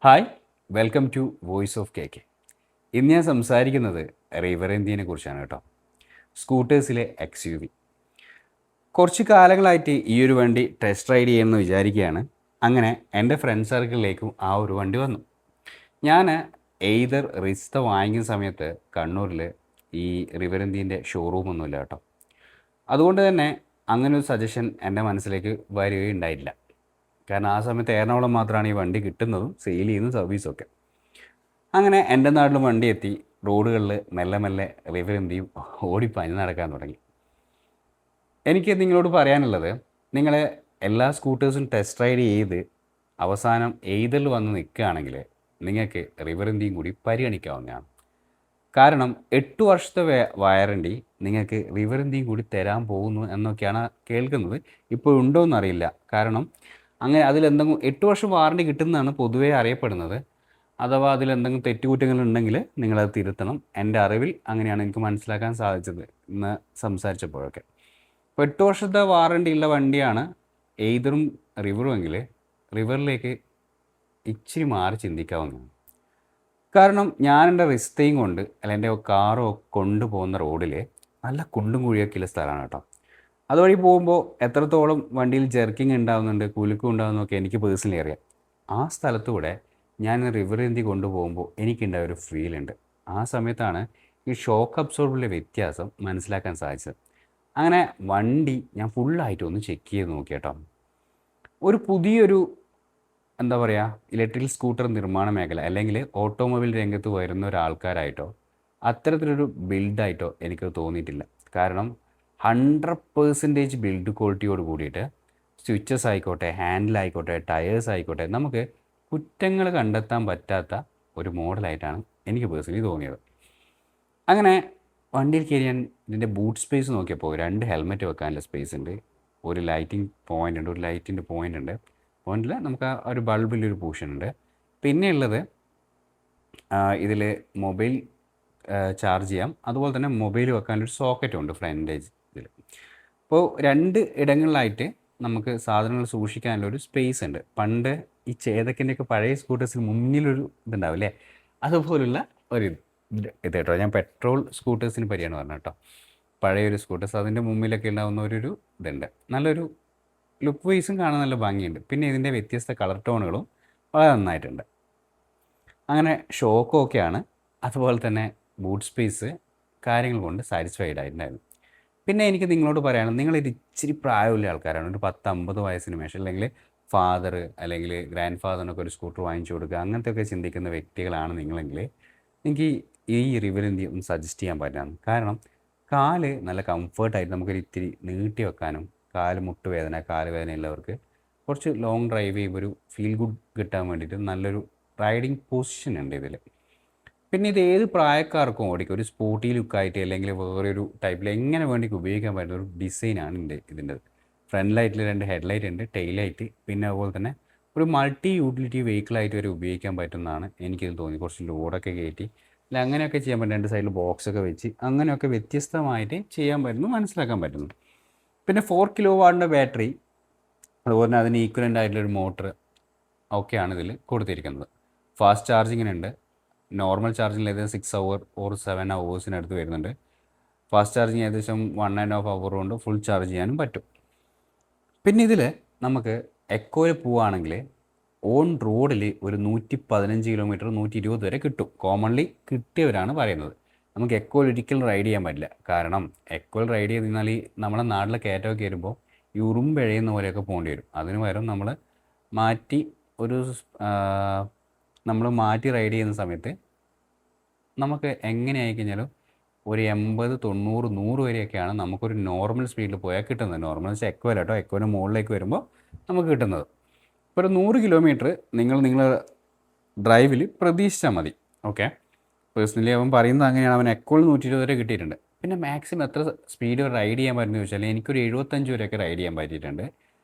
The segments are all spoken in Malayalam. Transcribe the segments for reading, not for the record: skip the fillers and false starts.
Hi, welcome to voice of K K. ഇന്ന് ഞാൻ സംസാരിക്കുന്നത് റിവർ ഇന്ത്യനെ കുറിച്ചാണ് കേട്ടോ. സ്കൂട്ടേഴ്സിലെ XUV. കുറച്ച് കാലങ്ങളായിട്ട് ഈ ഒരു വണ്ടി ടെസ്റ്റ് റൈഡ് ചെയ്യുമെന്ന് വിചാരിക്കുകയാണ്. അങ്ങനെ എൻ്റെ ഫ്രണ്ട് സർക്കിളിലേക്കും ആ ഒരു വണ്ടി വന്നു. ഞാൻ എയ്തർ റിസ്ത വാങ്ങിക്കുന്ന സമയത്ത് കണ്ണൂരിൽ ഈ റിവർ ഇന്ത്യൻ്റെ ഷോറൂമൊന്നുമില്ല കേട്ടോ. അതുകൊണ്ട് തന്നെ അങ്ങനെ ഒരു സജഷൻ എൻ്റെ മനസ്സിലേക്ക് വരികയുണ്ടായില്ല. കാരണം ആ സമയത്ത് എറണാകുളം മാത്രമാണ് ഈ വണ്ടി കിട്ടുന്നതും സെയിൽ ചെയ്യുന്നതും സർവീസൊക്കെ. അങ്ങനെ എൻ്റെ നാട്ടിലും വണ്ടി എത്തി. റോഡുകളിൽ മെല്ലെ മെല്ലെ റിവർ ഇന്ത്യയും ഓടിപ്പാഞ്ഞ് നടക്കാൻ തുടങ്ങി. എനിക്ക് നിങ്ങളോട് പറയാനുള്ളത്, നിങ്ങൾ എല്ലാ സ്കൂട്ടേഴ്സും ടെസ്റ്റ് റൈഡ് ചെയ്ത് അവസാനം എയ്തറിൽ വന്ന് നിൽക്കുകയാണെങ്കിൽ നിങ്ങൾക്ക് റിവർ ഇന്ത്യയും കൂടി പരിഗണിക്കാവുന്നതാണ്. കാരണം 8 വർഷത്തെ വാറണ്ടി നിങ്ങൾക്ക് റിവർ ഇന്ത്യയും കൂടി തരാൻ പോകുന്നു എന്നൊക്കെയാണ് കേൾക്കുന്നത്. ഇപ്പോൾ ഉണ്ടോ എന്നറിയില്ല. കാരണം അങ്ങനെ അതിലെന്തെങ്കിലും 8 വർഷം വാറണ്ടി കിട്ടുന്നതാണ് പൊതുവേ അറിയപ്പെടുന്നത്. അഥവാ അതിലെന്തെങ്കിലും തെറ്റുകുറ്റങ്ങളുണ്ടെങ്കിൽ നിങ്ങളത് തിരുത്തണം. എൻ്റെ അറിവിൽ അങ്ങനെയാണ് എനിക്ക് മനസ്സിലാക്കാൻ സാധിച്ചത് ഇന്ന് സംസാരിച്ചപ്പോഴൊക്കെ. ഇപ്പോൾ 8 വർഷത്തെ വാറണ്ടി ഉള്ള വണ്ടിയാണ് എയ്തറും റിവറും എങ്കിൽ റിവറിലേക്ക് ഇച്ചിരി മാറി ചിന്തിക്കാവുന്നതാണ്. കാരണം ഞാൻ എൻ്റെ റിസ്തയും കൊണ്ട് അല്ല എൻ്റെ കാറോ കൊണ്ടുപോകുന്ന റോഡിൽ നല്ല കുണ്ടും കുഴിയൊക്കെ ഉള്ള സ്ഥലമാണ് കേട്ടോ. അതുവഴി പോകുമ്പോൾ എത്രത്തോളം വണ്ടിയിൽ ജെർക്കിങ് ഉണ്ടാകുന്നുണ്ട്, കുലുക്കം ഉണ്ടാകുന്നതൊക്കെ എനിക്ക് പേഴ്സണലി അറിയാം. ആ സ്ഥലത്തൂടെ ഞാൻ റിവർ ഇന്ത്യ കൊണ്ടുപോകുമ്പോൾ എനിക്കുണ്ടായ ഒരു ഫീലുണ്ട്. ആ സമയത്താണ് ഈ ഷോക്ക് അബ്സോർബറിലെ വ്യത്യാസം മനസ്സിലാക്കാൻ സാധിച്ചത്. അങ്ങനെ വണ്ടി ഞാൻ ഫുള്ളായിട്ട് ഒന്ന് ചെക്ക് ചെയ്ത് നോക്കി കേട്ടോ. ഒരു പുതിയൊരു എന്താ പറയുക, ഇലക്ട്രിക് സ്കൂട്ടർ നിർമ്മാണ മേഖല അല്ലെങ്കിൽ ഓട്ടോമൊബൈൽ രംഗത്ത് വരുന്ന ഒരാൾക്കാരായിട്ടോ അത്തരത്തിലൊരു ബിൽഡായിട്ടോ എനിക്ക് തോന്നിയിട്ടില്ല. കാരണം 100% ബിൽഡ് ക്വാളിറ്റിയോട് കൂടിയിട്ട് സ്വിച്ചസ് ആയിക്കോട്ടെ, ഹാൻഡിലായിക്കോട്ടെ, ടയേഴ്സ് ആയിക്കോട്ടെ, നമുക്ക് കുറ്റങ്ങൾ കണ്ടെത്താൻ പറ്റാത്ത ഒരു മോഡലായിട്ടാണ് എനിക്ക് പേഴ്സണലി തോന്നിയത്. അങ്ങനെ വണ്ടിയിൽ കയറി ഞാൻ ഇതിൻ്റെ ബൂട്ട് സ്പേസ് നോക്കിയപ്പോൾ 2 ഹെൽമെറ്റ് വെക്കാനുള്ള സ്പേസ് ഉണ്ട്, ഒരു ലൈറ്റിംഗ് പോയിൻ്റ് ഉണ്ട്, ഒരു ലൈറ്റിൻ്റെ പോയിൻ്റ് ഉണ്ട്. പോയിന്റിൽ നമുക്ക് ആ ഒരു ബൾബിലൊരു പോർഷൻ ഉണ്ട്. പിന്നെ ഉള്ളത് ഇതിൽ മൊബൈൽ ചാർജ് ചെയ്യാം, അതുപോലെ തന്നെ മൊബൈൽ വെക്കാനൊരു സോക്കറ്റും ഉണ്ട് ഫ്രണ്ടേജ് ഇതിൽ. അപ്പോൾ 2 ഇടങ്ങളിലായിട്ട് നമുക്ക് സാധനങ്ങൾ സൂക്ഷിക്കാനുള്ളൊരു സ്പേസ് ഉണ്ട്. പണ്ട് ഈ ചേതക്കിൻ്റെയൊക്കെ പഴയ സ്കൂട്ടേഴ്സിന് മുന്നിലൊരു ഇതുണ്ടാവും അല്ലേ, അതുപോലുള്ള ഒരു ഇത് കേട്ടോ. ഞാൻ പെട്രോൾ സ്കൂട്ടേഴ്സിന് പരിയാണ് പറഞ്ഞത് കേട്ടോ. പഴയൊരു സ്കൂട്ടേഴ്സ് അതിൻ്റെ മുമ്പിലൊക്കെ ഉണ്ടാകുന്ന ഒരു ഇതുണ്ട്. നല്ലൊരു ലുക്ക് വൈസും കാണാൻ നല്ല ഭംഗിയുണ്ട്. പിന്നെ ഇതിൻ്റെ വ്യത്യസ്ത കളർ ടോണുകളും വളരെ നന്നായിട്ടുണ്ട്. അങ്ങനെ ഷോക്കും ഒക്കെയാണ്. അതുപോലെ തന്നെ ബൂട്ട് സ്പേസ് കാര്യങ്ങൾ കൊണ്ട് സാറ്റിസ്ഫൈഡ് ആയിട്ടുണ്ടായിരുന്നു. പിന്നെ എനിക്ക് നിങ്ങളോട് പറയാനുള്ളത്, നിങ്ങളൊരു ഇച്ചിരി പ്രായമുള്ള ആൾക്കാരാണ്, ഒരു 10-50 വയസ്സിന് മേശം, അല്ലെങ്കിൽ ഫാദർ അല്ലെങ്കിൽ ഗ്രാൻഡ് ഫാദറിനൊക്കെ ഒരു സ്കൂട്ടർ വാങ്ങിച്ചു കൊടുക്കുക, അങ്ങനത്തെ ഒക്കെ ചിന്തിക്കുന്ന വ്യക്തികളാണ് നിങ്ങളെങ്കിൽ എനിക്ക് ഈ റിവർ ഇന്ത്യ ഒന്ന് സജസ്റ്റ് ചെയ്യാൻ പറ്റാണ്. കാരണം കാല് നല്ല കംഫർട്ടായിട്ട് നമുക്കൊരു ഇത്തിരി നീട്ടി വെക്കാനും, കാല് മുട്ടുവേദന, കാല് വേദന ഉള്ളവർക്ക് കുറച്ച് ലോങ് ഡ്രൈവ് ചെയ്യുമ്പോൾ ഒരു ഫീൽ ഗുഡ് കിട്ടാൻ വേണ്ടിയിട്ട് നല്ലൊരു റൈഡിങ് പൊസിഷൻ ഉണ്ട് ഇതിൽ. പിന്നെ ഇത് ഏത് പ്രായക്കാർക്കും ഓടിക്കും. ഒരു സ്പോർട്ടി ലുക്കായിട്ട് അല്ലെങ്കിൽ വേറൊരു ടൈപ്പിൽ എങ്ങനെ വേണ്ടി ഉപയോഗിക്കാൻ പറ്റുന്ന ഒരു ഡിസൈനാണ് ഇതിൻ്റെ. ഫ്രണ്ട് ലൈറ്റിൽ 2 ഹെഡ്ലൈറ്റ് ഉണ്ട്, ടെയിൽ ലൈറ്റ്. പിന്നെ അതുപോലെ തന്നെ ഒരു മൾട്ടി യൂട്ടിലിറ്റി വെഹിക്കിളായിട്ട് വരെ ഉപയോഗിക്കാൻ പറ്റുന്നതാണ് എനിക്കിത് തോന്നി. കുറച്ച് ലോഡൊക്കെ കയറ്റി അല്ല അങ്ങനെയൊക്കെ ചെയ്യാൻ പറ്റും. 2 സൈഡിൽ ബോക്സൊക്കെ വെച്ച് അങ്ങനെയൊക്കെ വ്യത്യസ്തമായിട്ട് ചെയ്യാൻ പറ്റുന്നു, മനസ്സിലാക്കാൻ പറ്റുന്നു. പിന്നെ 4 കിലോ വാട്ടിൻ്റെ ബാറ്ററി, അതുപോലെ തന്നെ അതിന് ഈക്വലൻ്റ് ആയിട്ടുള്ളൊരു മോട്ടർ ഒക്കെയാണ് ഇതിൽ കൊടുത്തിരിക്കുന്നത്. ഫാസ്റ്റ് ചാർജിങ്ങിനുണ്ട്. നോർമൽ ചാർജിങ്ങിൽ ഏകദേശം 6 അവർ ഓർ 7 അവേഴ്സിനടുത്ത് വരുന്നുണ്ട്. ഫാസ്റ്റ് ചാർജിങ് ഏകദേശം 1.5 അവർ കൊണ്ട് ഫുൾ ചാർജ് ചെയ്യാനും പറ്റും. പിന്നെ ഇതിൽ നമുക്ക് എക്കോയിൽ പോവുകയാണെങ്കിൽ ഓൺ റോഡിൽ ഒരു 115 കിലോമീറ്റർ 120 വരെ കിട്ടും. കോമൺലി കിട്ടിയവരാണ് പറയുന്നത്. നമുക്ക് എക്കോയിൽ ഒരിക്കലും റൈഡ് ചെയ്യാൻ പറ്റില്ല. കാരണം എക്കോയിൽ റൈഡ് ചെയ്ത് കഴിഞ്ഞാൽ നമ്മുടെ നാട്ടിലെ കയറ്റമൊക്കെ വരുമ്പോൾ ഈ ഉറുമ്പെഴയുന്ന പോലെയൊക്കെ പോകേണ്ടി വരും. അതിന് പകരം നമ്മൾ മാറ്റി റൈഡ് ചെയ്യുന്ന സമയത്ത് നമുക്ക് എങ്ങനെ ആയിക്കഴിഞ്ഞാലും ഒരു 80, 90, 100 വരെയൊക്കെയാണ് നമുക്കൊരു നോർമൽ സ്പീഡിൽ പോയാൽ കിട്ടുന്നത്. നോർമൽ വെച്ചാൽ എക്കോയിൽ കേട്ടോ, എക്കോയുടെ മുകളിലേക്ക് വരുമ്പോൾ നമുക്ക് കിട്ടുന്നത്. ഇപ്പോൾ ഒരു 100 കിലോമീറ്റർ നിങ്ങൾ ഡ്രൈവിൽ പ്രതീക്ഷിച്ചാൽ മതി. ഓക്കെ, പേഴ്സണലി അവൻ പറയുന്നത് അങ്ങനെയാണ്. അവൻ എക്കോയിൽ 120 വരെ കിട്ടിയിട്ടുണ്ട്. പിന്നെ മാക്സിമം എത്ര സ്പീഡ് റൈഡ് ചെയ്യാൻ പറ്റുമെന്ന് ചോദിച്ചാൽ എനിക്കൊരു 75 വരെയൊക്കെ റൈഡ് ചെയ്യാൻ പറ്റിയിട്ടുണ്ട്.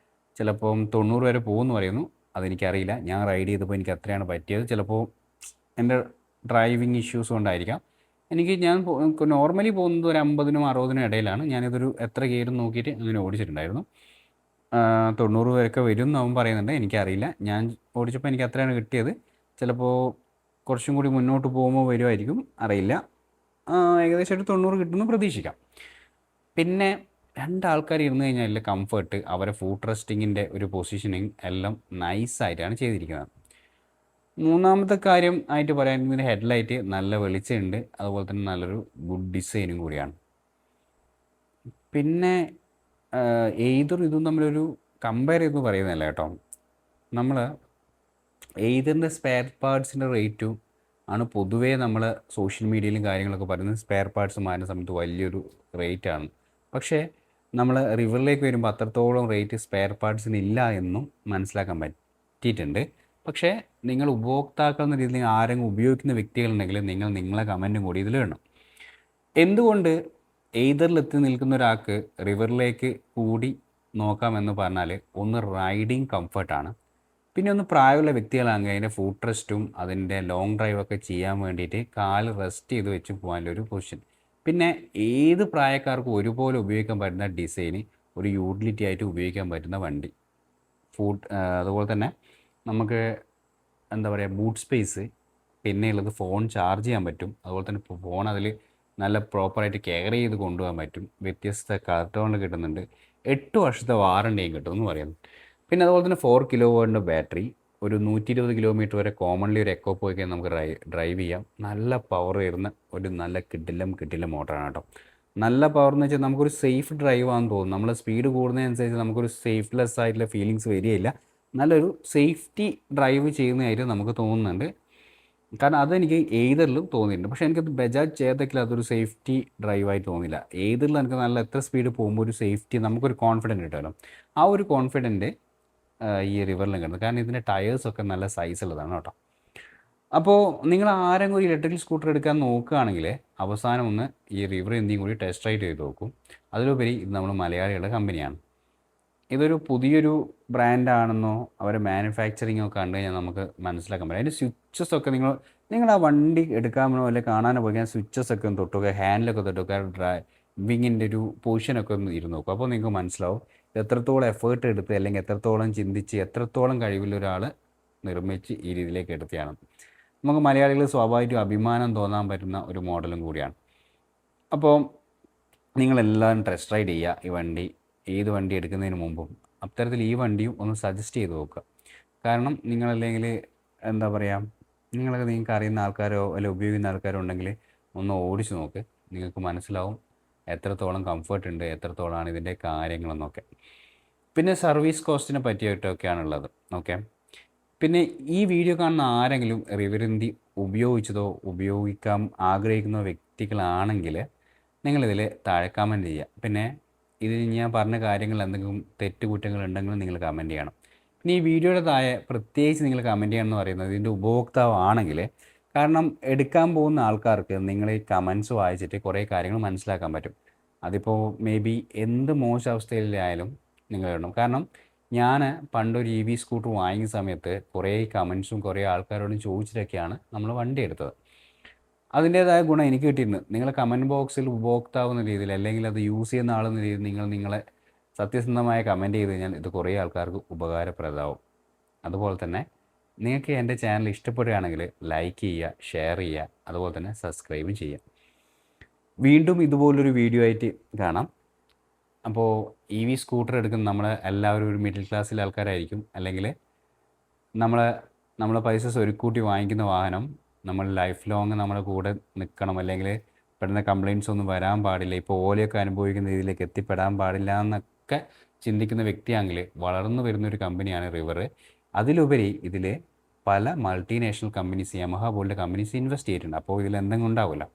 ചിലപ്പം 90 വരെ പോകുമെന്ന് പറയുന്നു, അതെനിക്കറിയില്ല. ഞാൻ റൈഡ് ചെയ്തപ്പോൾ എനിക്ക് അത്രയാണ് പറ്റിയത്. ചിലപ്പോൾ എൻ്റെ ഡ്രൈവിങ് ഇഷ്യൂസ് കൊണ്ടായിരിക്കാം. ഞാൻ നോർമലി പോകുന്നത് ഒരു 50-നും 60-നും ഇടയിലാണ്. ഞാനിതൊരു എത്ര ഗിയറും നോക്കിയിട്ട് അങ്ങനെ ഓടിച്ചിട്ടുണ്ടായിരുന്നു. 90 വരെയൊക്കെ വരും എന്ന് അവൻ പറയുന്നുണ്ട്, എനിക്കറിയില്ല. ഞാൻ ഓടിച്ചപ്പോൾ എനിക്ക് അത്രയാണ് കിട്ടിയത്. ചിലപ്പോൾ കുറച്ചും കൂടി മുന്നോട്ട് പോകുമ്പോൾ വരുമായിരിക്കും, അറിയില്ല. ഏകദേശം ഒരു 90 കിട്ടുമെന്ന് പ്രതീക്ഷിക്കാം. പിന്നെ രണ്ടാൾക്കാർ ഇരുന്ന് കഴിഞ്ഞാൽ കംഫർട്ട്, അവരെ ഫുഡ് റെസ്റ്റിങ്ങിൻ്റെ ഒരു പൊസിഷനിങ് എല്ലാം നൈസായിട്ടാണ് ചെയ്തിരിക്കുന്നത്. മൂന്നാമത്തെ കാര്യം ആയിട്ട് പറയാൻ ഇതിൻ്റെ ഹെഡ്ലൈറ്റ് നല്ല വെളിച്ചമുണ്ട്, അതുപോലെ തന്നെ നല്ലൊരു ഗുഡ് ഡിസൈനും കൂടിയാണ്. പിന്നെ ഏതൊരു ഇതും തമ്മിലൊരു കമ്പയർ ചെയ്ത് പറയുന്നില്ല കേട്ടോ. നമ്മൾ ഏതിൻ്റെ സ്പെയർ പാർട്സിൻ്റെ റേറ്റും ആണ് പൊതുവേ നമ്മൾ സോഷ്യൽ മീഡിയയിലും കാര്യങ്ങളൊക്കെ പറയുന്നത്. സ്പെയർ പാർട്സ് മാറുന്ന സമയത്ത് വലിയൊരു റേറ്റാണ്. പക്ഷേ നമ്മൾ റിവറിലേക്ക് വരുമ്പോൾ അത്രത്തോളം റേറ്റ് സ്പെയർ പാർട്സിന് ഇല്ല എന്നും മനസ്സിലാക്കാൻ പറ്റിയിട്ടുണ്ട്. പക്ഷേ നിങ്ങൾ ഉപഭോക്താക്കൾ എന്ന രീതിയിൽ ആരെങ്കിലും ഉപയോഗിക്കുന്ന വ്യക്തികളുണ്ടെങ്കിൽ നിങ്ങൾ നിങ്ങളെ കമൻറ്റും കൂടി ഇതിൽ ഇടണം. എന്തുകൊണ്ട് എയ്തറിലെത്തി നിൽക്കുന്ന ഒരാൾക്ക് റിവറിലേക്ക് കൂടി നോക്കാമെന്ന് പറഞ്ഞാൽ, ഒന്ന് റൈഡിങ് കംഫർട്ടാണ്, പിന്നെ ഒന്ന് പ്രായമുള്ള വ്യക്തികളാണെങ്കിൽ അതിൻ്റെ ഫുഡ് റെസ്റ്റും അതിൻ്റെ ലോങ് ഡ്രൈവൊക്കെ ചെയ്യാൻ വേണ്ടിയിട്ട് കാല് റെസ്റ്റ് ചെയ്ത് വെച്ച് പോകാനുള്ളൊരു പൊസിഷൻ. പിന്നെ ഏത് പ്രായക്കാർക്കും ഒരുപോലെ ഉപയോഗിക്കാൻ പറ്റുന്ന ഡിസൈന്, ഒരു യൂട്ടിലിറ്റി ആയിട്ട് ഉപയോഗിക്കാൻ പറ്റുന്ന വണ്ടി. അതുപോലെ തന്നെ നമുക്ക് എന്താ പറയുക, ബൂട്ട് സ്പേസ്, പിന്നെ ഉള്ളത് ഫോൺ ചാർജ് ചെയ്യാൻ പറ്റും. അതുപോലെ തന്നെ ഫോൺ അതിൽ നല്ല പ്രോപ്പറായിട്ട് കെയർ ചെയ്ത് കൊണ്ടുപോകാൻ പറ്റും. വ്യത്യസ്ത കാർട്ടോണിൽ കിട്ടുന്നുണ്ട്. 8 വർഷത്തെ വാറണ്ടിയും കിട്ടും എന്ന് പറയുന്നു. പിന്നെ അതുപോലെ തന്നെ 4 kW ബാറ്ററി, ഒരു 120 കിലോമീറ്റർ വരെ കോമൺലി ഒരു എക്കോ പോയിക്കാൻ നമുക്ക് ഡ്രൈവ് ചെയ്യാം. നല്ല പവർ വരുന്ന ഒരു നല്ല കിട്ടില്ല മോട്ടറാണ് കേട്ടോ. നല്ല പവർ എന്ന് വെച്ചാൽ നമുക്കൊരു സേഫ് ഡ്രൈവ് ആണെന്ന് തോന്നും. നമ്മൾ സ്പീഡ് കൂടുന്നതനുസരിച്ച് നമുക്കൊരു സേഫ്ലെസ് ആയിട്ടുള്ള ഫീലിങ്സ് വരികയില്ല. നല്ലൊരു സേഫ്റ്റി ഡ്രൈവ് ചെയ്യുന്നതായിട്ട് നമുക്ക് തോന്നുന്നുണ്ട്. കാരണം അതെനിക്ക് ഏതറിലും തോന്നിയിട്ടുണ്ട്. പക്ഷേ എനിക്കത് ബജാജ് ചേതക്കിൽ അതൊരു സേഫ്റ്റി ഡ്രൈവായിട്ട് തോന്നില്ല. ഏതറിൽ എനിക്ക് നല്ല എത്ര സ്പീഡ് പോകുമ്പോൾ ഒരു സേഫ്റ്റി, നമുക്കൊരു കോൺഫിഡൻറ്റ് കിട്ടുമല്ലോ. ആ ഒരു കോൺഫിഡൻറ്റ് ഈ റിവറിലും കിട്ടുന്നത്. കാരണം ഇതിൻ്റെ ടയേഴ്സൊക്കെ നല്ല സൈസുള്ളതാണ് കേട്ടോ. അപ്പോൾ നിങ്ങൾ ആരെങ്കിലും ഒരു ഇലക്ട്രിക്കൽ സ്കൂട്ടർ എടുക്കാൻ നോക്കുകയാണെങ്കിൽ അവസാനം ഒന്ന് ഈ റിവർ എന്തെങ്കിലും കൂടി ടെസ്റ്റ് റൈഡ് ചെയ്ത് നോക്കും. അതിലുപരി ഇത് നമ്മൾ മലയാളികളുടെ കമ്പനിയാണ്. ഇതൊരു പുതിയൊരു ബ്രാൻഡാണെന്നോ അവരെ മാനുഫാക്ചറിങ്ങോ കണ്ടു കഴിഞ്ഞാൽ നമുക്ക് മനസ്സിലാക്കാൻ പറ്റും. അതിൻ്റെ സ്വിച്ചസൊക്കെ നിങ്ങൾ ആ വണ്ടി എടുക്കാനോ അല്ലെങ്കിൽ കാണാനോ പോയി സ്വിച്ചസൊക്കെ ഒന്ന് തൊട്ടുക, ഹാൻഡിലൊക്കെ തൊട്ടുക, ഡ്രൈവിങ്ങിൻ്റെ ഒരു പൊസിഷനൊക്കെ ഒന്ന് ഇരുന്ന് നോക്കും. അപ്പോൾ നിങ്ങൾക്ക് മനസ്സിലാവും എത്രത്തോളം എഫേർട്ട് എടുത്ത് അല്ലെങ്കിൽ എത്രത്തോളം ചിന്തിച്ച് എത്രത്തോളം കഴിവുള്ള ഒരാൾ നിർമ്മിച്ച് ഈ രീതിയിലേക്ക് എടുത്തിയാണ്. നമുക്ക് മലയാളികൾ സ്വാഭാവികമായിട്ടും അഭിമാനം തോന്നാൻ പറ്റുന്ന ഒരു മോഡലും കൂടിയാണ്. അപ്പോൾ നിങ്ങളെല്ലാവരും ടെസ്റ്റ് റൈഡ് ചെയ്യുക ഈ വണ്ടി. ഏത് വണ്ടി എടുക്കുന്നതിന് മുമ്പും അത്തരത്തിൽ ഈ വണ്ടിയും ഒന്ന് സജസ്റ്റ് ചെയ്ത് നോക്കുക. കാരണം നിങ്ങളല്ലെങ്കിൽ എന്താ പറയുക, നിങ്ങൾക്ക് അറിയുന്ന ആൾക്കാരോ അല്ലെങ്കിൽ ഉപയോഗിക്കുന്ന ആൾക്കാരോ ഉണ്ടെങ്കിൽ ഒന്ന് ഓടിച്ച് നോക്ക്. നിങ്ങൾക്ക് മനസ്സിലാവും എത്രത്തോളം കംഫർട്ട് ഉണ്ട്, എത്രത്തോളമാണ് ഇതിൻ്റെ കാര്യങ്ങളെന്നൊക്കെ. പിന്നെ സർവീസ് കോസ്റ്റിനെ പറ്റിയിട്ടൊക്കെയാണുള്ളത്. ഓക്കെ. പിന്നെ ഈ വീഡിയോ കാണുന്ന ആരെങ്കിലും റിവറിന്തി ഉപയോഗിച്ചതോ ഉപയോഗിക്കാൻ ആഗ്രഹിക്കുന്ന വ്യക്തികളാണെങ്കിൽ നിങ്ങളിതിൽ താഴെ കമൻറ്റ് ചെയ്യുക. പിന്നെ ഇതിൽ ഞാൻ പറഞ്ഞ കാര്യങ്ങൾ എന്തെങ്കിലും തെറ്റുകുറ്റങ്ങളുണ്ടെങ്കിലും നിങ്ങൾ കമൻറ്റ് ചെയ്യണം. പിന്നെ ഈ വീഡിയോയുടെ താഴെ പ്രത്യേകിച്ച് നിങ്ങൾ കമൻറ്റ് ചെയ്യണമെന്ന് പറയുന്നത് ഇതിൻ്റെ ഉപഭോക്താവാണെങ്കിൽ, കാരണം എടുക്കാൻ പോകുന്ന ആൾക്കാർക്ക് നിങ്ങൾ ഈ കമൻറ്റ്സ് വായിച്ചിട്ട് കുറേ കാര്യങ്ങൾ മനസ്സിലാക്കാൻ പറ്റും. അതിപ്പോൾ മേ ബി എന്ത് മോശം അവസ്ഥയിലായാലും നിങ്ങൾ ഇടണം. കാരണം ഞാൻ പണ്ടൊരു EV സ്കൂട്ടർ വാങ്ങിയ സമയത്ത് കുറേ കമൻറ്റ്സും കുറേ ആൾക്കാരോടും ചോദിച്ചിട്ടൊക്കെയാണ് നമ്മൾ വണ്ടി എടുത്തത്. അതിൻ്റേതായ ഗുണം എനിക്ക് കിട്ടിയിട്ടുണ്ട്. നിങ്ങൾ കമൻറ്റ് ബോക്സിൽ ഉപഭോക്താവുന്ന രീതിയിൽ അല്ലെങ്കിൽ അത് യൂസ് ചെയ്യുന്ന ആളെന്ന രീതിയിൽ നിങ്ങളെ സത്യസന്ധമായ കമൻറ്റ് ചെയ്ത് കഴിഞ്ഞാൽ ഇത് കുറേ ആൾക്കാർക്ക് ഉപകാരപ്രദമാവും. അതുപോലെ തന്നെ നിങ്ങൾക്ക് എൻ്റെ ചാനൽ ഇഷ്ടപ്പെടുകയാണെങ്കിൽ ലൈക്ക് ചെയ്യുക, ഷെയർ ചെയ്യുക, അതുപോലെ തന്നെ സബ്സ്ക്രൈബും ചെയ്യുക. വീണ്ടും ഇതുപോലൊരു വീഡിയോ ആയിട്ട് കാണാം. അപ്പോൾ EV സ്കൂട്ടർ എടുക്കുന്ന എല്ലാവരും ഒരു മിഡിൽ ക്ലാസ്സിലെ ആൾക്കാരായിരിക്കും. അല്ലെങ്കിൽ നമ്മളെ പൈസ സ്വരുക്കൂട്ടി വാങ്ങിക്കുന്ന വാഹനം നമ്മൾ ലൈഫ് ലോങ് നമ്മുടെ കൂടെ നിൽക്കണം, അല്ലെങ്കിൽ പെട്ടെന്ന് കംപ്ലയിൻറ്റ്സ് ഒന്നും വരാൻ പാടില്ല, ഇപ്പോൾ ഓലയൊക്കെ അനുഭവിക്കുന്ന രീതിയിലേക്ക് എത്തിപ്പെടാൻ പാടില്ല എന്നൊക്കെ ചിന്തിക്കുന്ന വ്യക്തിയാണെങ്കിൽ വളർന്നു വരുന്നൊരു കമ്പനിയാണ് റിവർ. അതിലുപരി ഇതിൽ പല മൾട്ടിനാഷണൽ കമ്പനീസ്, യമഹ പോലുള്ള കമ്പനീസ് ഇൻവെസ്റ്റ് ചെയ്തിട്ടുണ്ട്. അപ്പോൾ ഇതിൽ എന്തെങ്കിലും ഉണ്ടാവില്ല.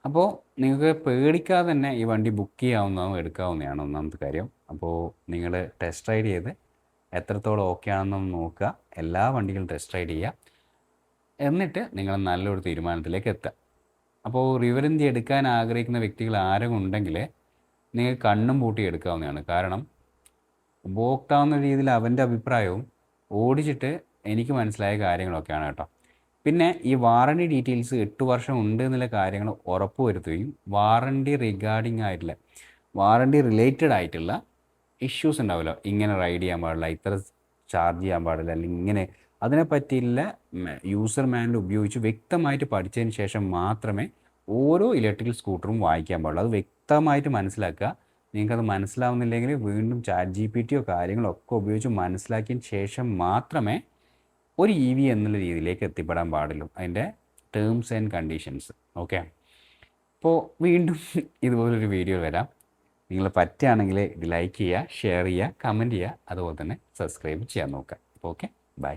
അപ്പോൾ നിങ്ങൾക്ക് പേടിക്കാതെ തന്നെ ഈ വണ്ടി ബുക്ക് ചെയ്യാവുന്നതും എടുക്കാവുന്നതാണ് ഒന്നാമത്തെ കാര്യം. അപ്പോൾ നിങ്ങൾ ടെസ്റ്റ് റൈഡ് ചെയ്ത് എത്രത്തോളം ഓക്കെ ആണെന്നൊന്ന് നോക്കുക. എല്ലാ വണ്ടികളും ടെസ്റ്റ് റൈഡ് ചെയ്യുക. എന്നിട്ട് നിങ്ങൾ നല്ലൊരു തീരുമാനത്തിലേക്ക് എത്തുക. അപ്പോൾ റിവറിന്തി എടുക്കാൻ ആഗ്രഹിക്കുന്ന വ്യക്തികൾ ആരെങ്കിലും ഉണ്ടെങ്കിൽ നിങ്ങൾ കണ്ണും പൂട്ടി എടുക്കാവുന്നതാണ്. കാരണം ഉപഭോക്താവെന്ന രീതിയിൽ അവൻ്റെ അഭിപ്രായവും ഓടിച്ചിട്ട് എനിക്ക് മനസ്സിലായ കാര്യങ്ങളൊക്കെയാണ് കേട്ടോ. പിന്നെ ഈ വാറണ്ടി ഡീറ്റെയിൽസ് 8 വർഷം ഉണ്ട് എന്നുള്ള കാര്യങ്ങൾ ഉറപ്പ് വരുത്തുകയും വാറണ്ടി റിലേറ്റഡ് ആയിട്ടുള്ള ഇഷ്യൂസ് ഉണ്ടാവില്ല. ഇങ്ങനെ റൈഡ് ചെയ്യാൻ പാടില്ല, ഇത്ര ചാർജ് ചെയ്യാൻ പാടില്ല, അല്ലെങ്കിൽ ഇങ്ങനെ അതിനെപ്പറ്റിയുള്ള യൂസർ മാനുവൽ ഉപയോഗിച്ച് വ്യക്തമായിട്ട് പഠിച്ചതിന് ശേഷം മാത്രമേ ഓരോ ഇലക്ട്രിക്കൽ സ്കൂട്ടറും വാങ്ങിക്കാൻ പാടുള്ളൂ. അത് വ്യക്തമായിട്ട് മനസ്സിലാക്കുക. നിങ്ങൾക്കത് മനസ്സിലാവുന്നില്ലെങ്കിൽ വീണ്ടും ChatGPT കാര്യങ്ങളോ ഒക്കെ ഉപയോഗിച്ച് മനസ്സിലാക്കിയതിന് ശേഷം മാത്രമേ ഒരു EV എന്നുള്ള രീതിയിലേക്ക് എത്തിപ്പെടാൻ പാടുള്ളൂ. അതിൻ്റെ ടേംസ് ആൻഡ് കണ്ടീഷൻസ്. ഓക്കെ, അപ്പോൾ വീണ്ടും ഇതുപോലൊരു വീഡിയോ വരാം. നിങ്ങൾ പറ്റുകയാണെങ്കിൽ ഇത് ലൈക്ക് ചെയ്യുക, ഷെയർ ചെയ്യുക, കമൻറ്റ് ചെയ്യുക, അതുപോലെ തന്നെ സബ്സ്ക്രൈബ് ചെയ്യാൻ നോക്കുക. അപ്പോൾ ഓക്കെ, ബൈ.